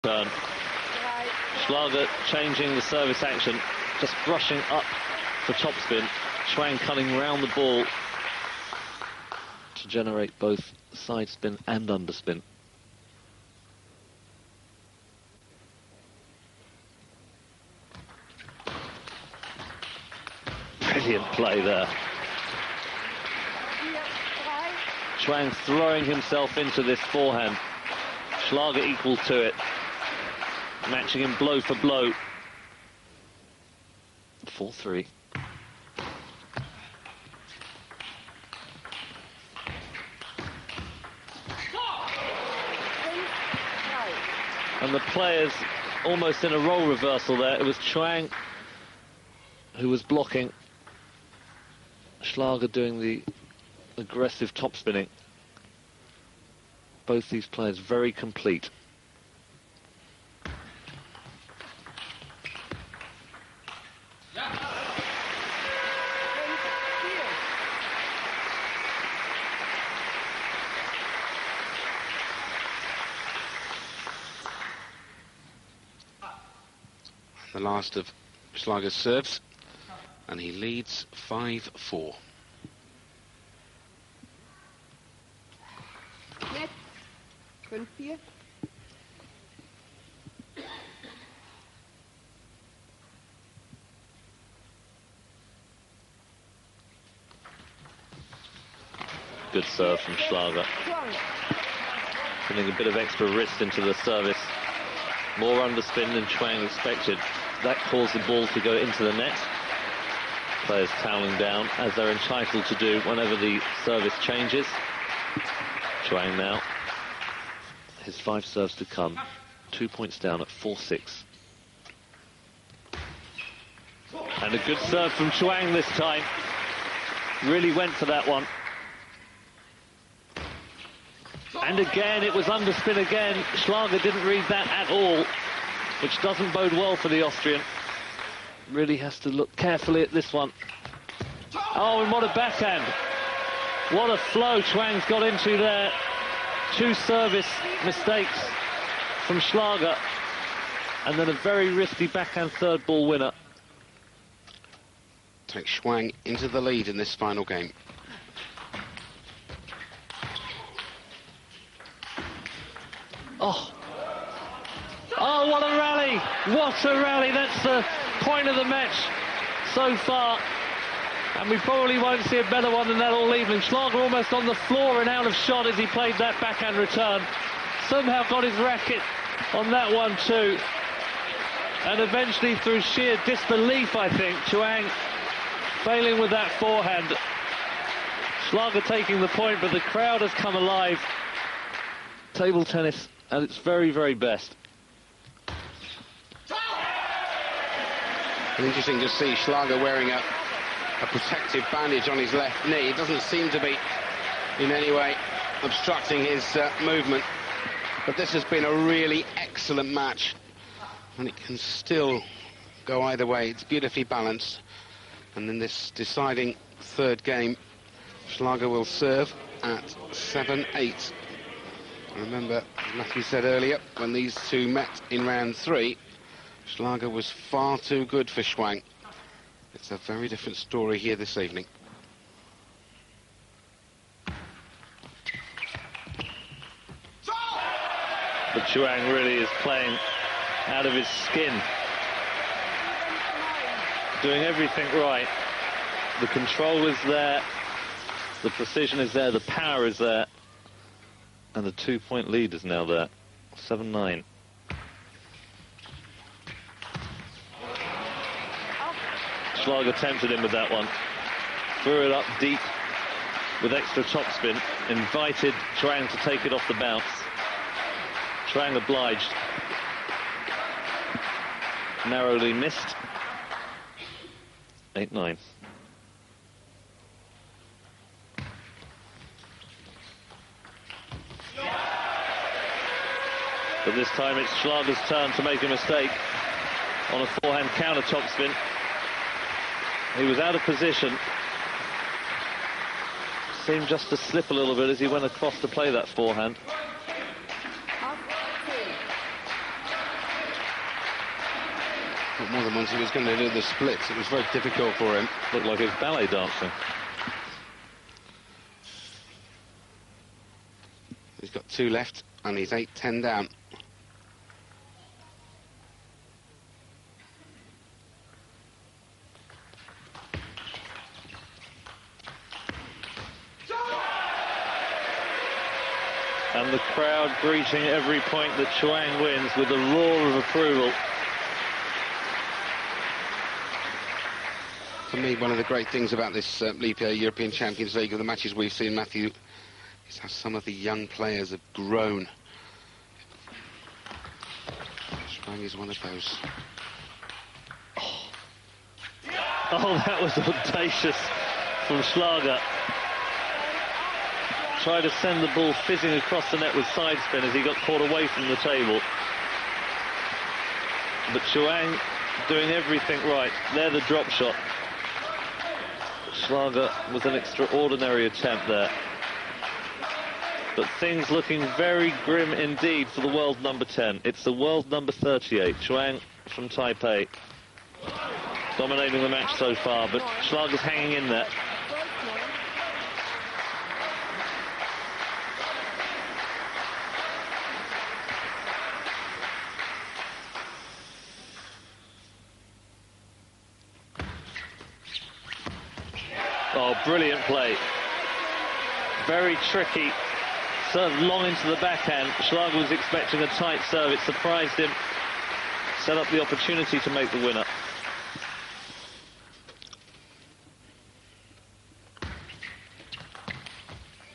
turn. Schlager changing the service action, just brushing up for topspin. Chuang cutting round the ball to generate both side spin and underspin. Brilliant play there. Chuang throwing himself into this forehand. Schlager equal to it. Matching him blow for blow. 4-3. And the players almost in a role reversal there. It was Chuang who was blocking. Schlager doing the aggressive top spinning. Both these players very complete. The last of Schlager's serves, and he leads 5-4. Net 5-4. Good serve from Schlager. Putting a bit of extra wrist into the service. More underspin than Chuang expected. That caused the ball to go into the net. Players toweling down, as they're entitled to do whenever the service changes. Chuang now. His 5 serves to come. 2 points down at 4-6. And a good serve from Chuang this time. Really went for that one. And again, it was underspin again. Schlager didn't read that at all, which doesn't bode well for the Austrian. Really has to look carefully at this one. Oh, and what a backhand. What a flow Chuang's got into there. 2 service mistakes from Schlager. And then a very risky backhand third ball winner. Takes Chuang into the lead in this final game. Oh. Oh, what a rally. What a rally. That's the point of the match so far. And we probably won't see a better one than that all evening. Schlager almost on the floor and out of shot as he played that backhand return. Somehow got his racket on that one too. And eventually, through sheer disbelief, I think, Chuang failing with that forehand. Schlager taking the point, but the crowd has come alive. Table tennis at its very, very best. Interesting to see Schlager wearing a protective bandage on his left knee. It doesn't seem to be in any way obstructing his movement. But this has been a really excellent match, and it can still go either way. It's beautifully balanced. And in this deciding third game, Schlager will serve at 7-8. Remember, as Matthew said earlier, when these two met in round 3, Schlager was far too good for Chuang. It's a very different story here this evening. But Chuang really is playing out of his skin. Doing everything right. The control is there. The precision is there. The power is there. And the 2-point lead is now there. 7-9. Schlager tempted him with that one. Threw it up deep with extra topspin. Invited Chuang to take it off the bounce. Chuang obliged. Narrowly missed. 8-9. But this time it's Schlager's turn to make a mistake on a forehand counter topspin. He was out of position. Seemed just to slip a little bit as he went across to play that forehand. But more than once he was going to do the splits. It was very difficult for him. Looked like he was ballet dancing. He's got 2 left, and he's 8-10 down. And the crowd greeting every point that Chuang wins with a roar of approval. For me, one of the great things about this Leap Year European Champions League of the matches we've seen, Matthew, is how some of the young players have grown. Chuang is one of those. Oh, that was audacious from Schlager. Tried to send the ball fizzing across the net with side spin as he got caught away from the table. But Chuang doing everything right. There, the drop shot. Schlager was an extraordinary attempt there. But things looking very grim indeed for the world number 10. It's the world number 38, Chuang from Taipei. Dominating the match so far, but Schlager's hanging in there. Oh, brilliant play. Very tricky. Served long into the backhand. Schlager was expecting a tight serve. It surprised him. Set up the opportunity to make the winner.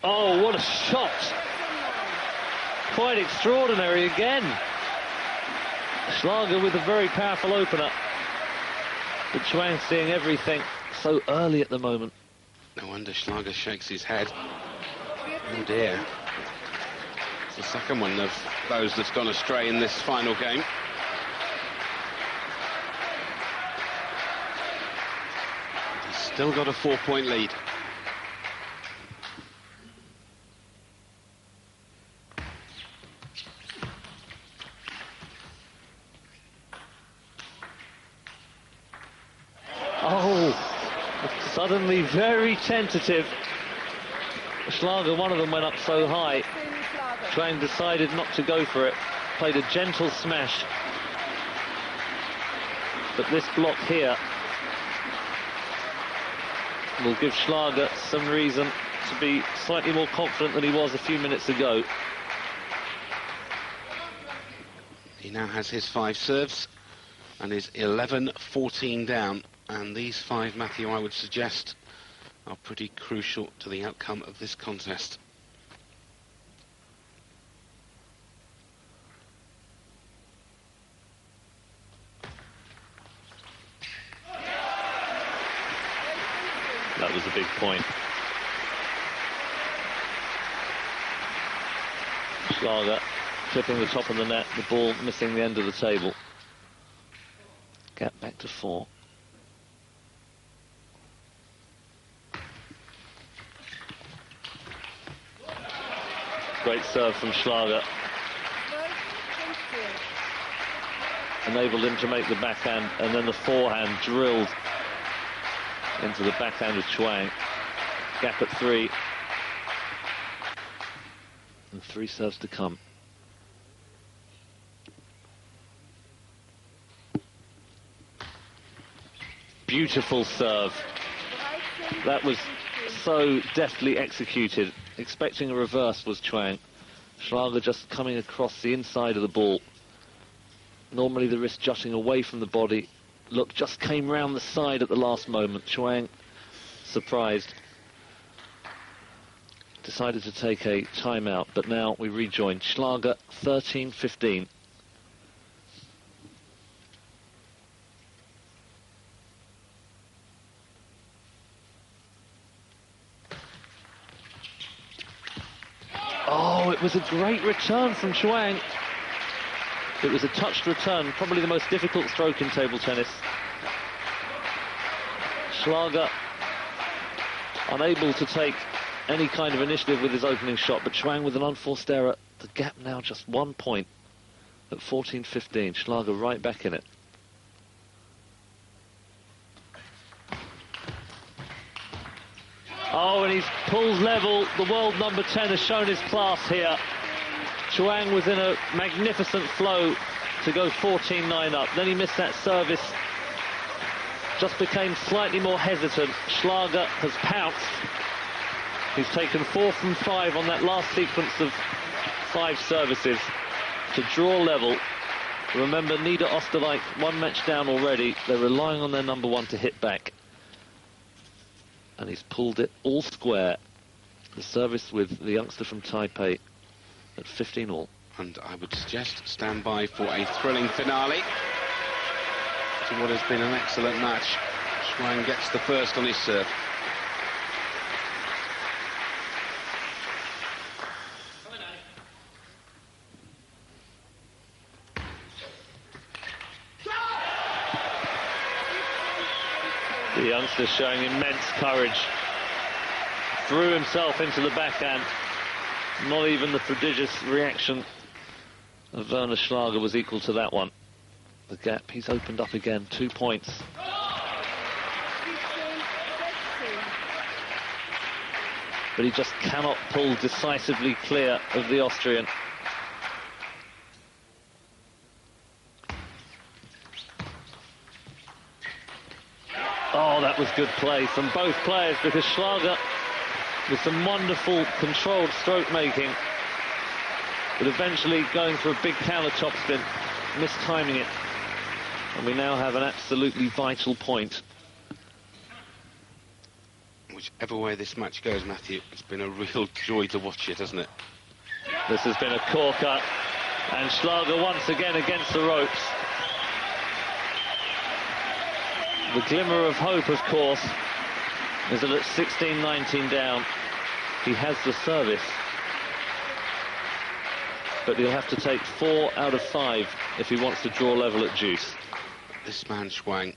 Oh, what a shot. Quite extraordinary again. Schlager with a very powerful opener. But Chuang seeing everything so early at the moment. No wonder Schlager shakes his head. Oh dear. It's the second one of those that's gone astray in this final game. He's still got a 4-point lead. Suddenly very tentative. Schlager, one of them went up so high. Chuang decided not to go for it. Played a gentle smash. But this block here will give Schlager some reason to be slightly more confident than he was a few minutes ago. He now has his 5 serves and is 11-14 down. And these 5, Matthew, I would suggest, are pretty crucial to the outcome of this contest. That was a big point. Schlager clipping the top of the net, the ball missing the end of the table. Gap back to 4. Great serve from Schlager. Enabled him to make the backhand, and then the forehand drilled into the backhand of Chuang. Gap at 3. And 3 serves to come. Beautiful serve. That was so deftly executed. Expecting a reverse was Chuang. Schlager just coming across the inside of the ball. Normally the wrist jutting away from the body. Look, just came round the side at the last moment. Chuang, surprised, decided to take a timeout, but now we rejoin. Schlager 13-15. Oh, it was a great return from Chuang. It was a touched return, probably the most difficult stroke in table tennis. Schlager unable to take any kind of initiative with his opening shot, but Chuang with an unforced error. The gap now just 1 point at 14-15. Schlager right back in it. Oh, and he's pulls level. The world number 10 has shown his class here. Chuang was in a magnificent flow to go 14-9 up. Then he missed that service. Just became slightly more hesitant. Schlager has pounced. He's taken 4 from 5 on that last sequence of 5 services to draw level. Remember, Niederösterreich 1 match down already. They're relying on their number 1 to hit back. And he's pulled it all square. The service with the youngster from Taipei at 15 all. And I would suggest stand by for a thrilling finale to what has been an excellent match. Chuan gets the first on his serve. The youngster showing immense courage. Threw himself into the backhand. Not even the prodigious reaction of Werner Schlager was equal to that one. The gap, he's opened up again, 2 points. But he just cannot pull decisively clear of the Austrian. Oh, that was good play from both players, because Schlager, with some wonderful controlled stroke making, but eventually going for a big counter topspin, mistiming it. And we now have an absolutely vital point. Whichever way this match goes, Matthew, it's been a real joy to watch it, hasn't it? This has been a corker, and Schlager once again against the ropes. The glimmer of hope, of course, is that at 16-19 down, he has the service. But he'll have to take 4 out of 5 if he wants to draw level at deuce. This man, Chuang,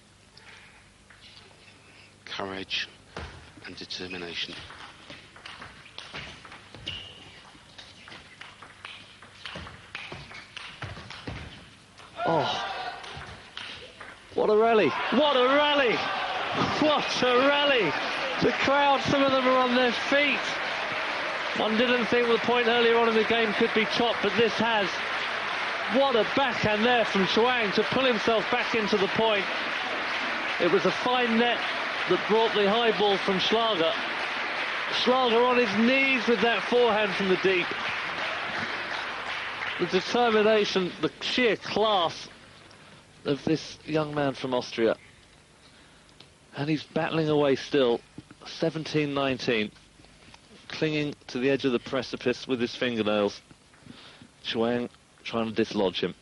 courage and determination. Oh, what a rally! What a rally! What a rally! The crowd, some of them are on their feet. One didn't think the point earlier on in the game could be topped, but this has. What a backhand there from Chuang to pull himself back into the point. It was a fine net that brought the high ball from Schlager. Schlager on his knees with that forehand from the deep. The determination, the sheer class of this young man from Austria. And he's battling away still, 17-19, clinging to the edge of the precipice with his fingernails. Chuang trying to dislodge him.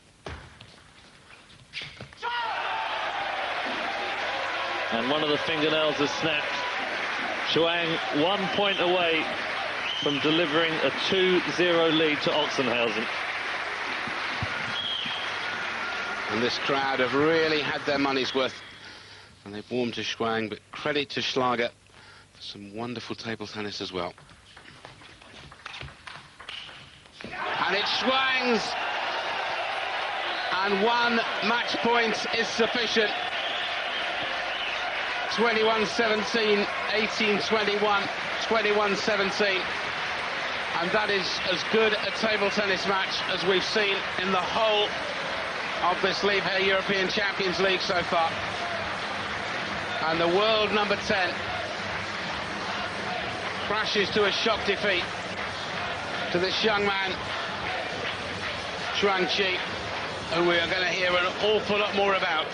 And one of the fingernails has snapped. Chuang 1 point away from delivering a 2-0 lead to Ochsenhausen. And this crowd have really had their money's worth. And they've warmed to Chuang, but credit to Schlager for some wonderful table tennis as well. And it Chuang's. And 1 match point is sufficient. 21-17, 18-21, 21-17. And that is as good a table tennis match as we've seen in the whole of this Leave Here European Champions League so far. And the world number 10 crashes to a shock defeat to this young man, Chih, who we are going to hear an awful lot more about.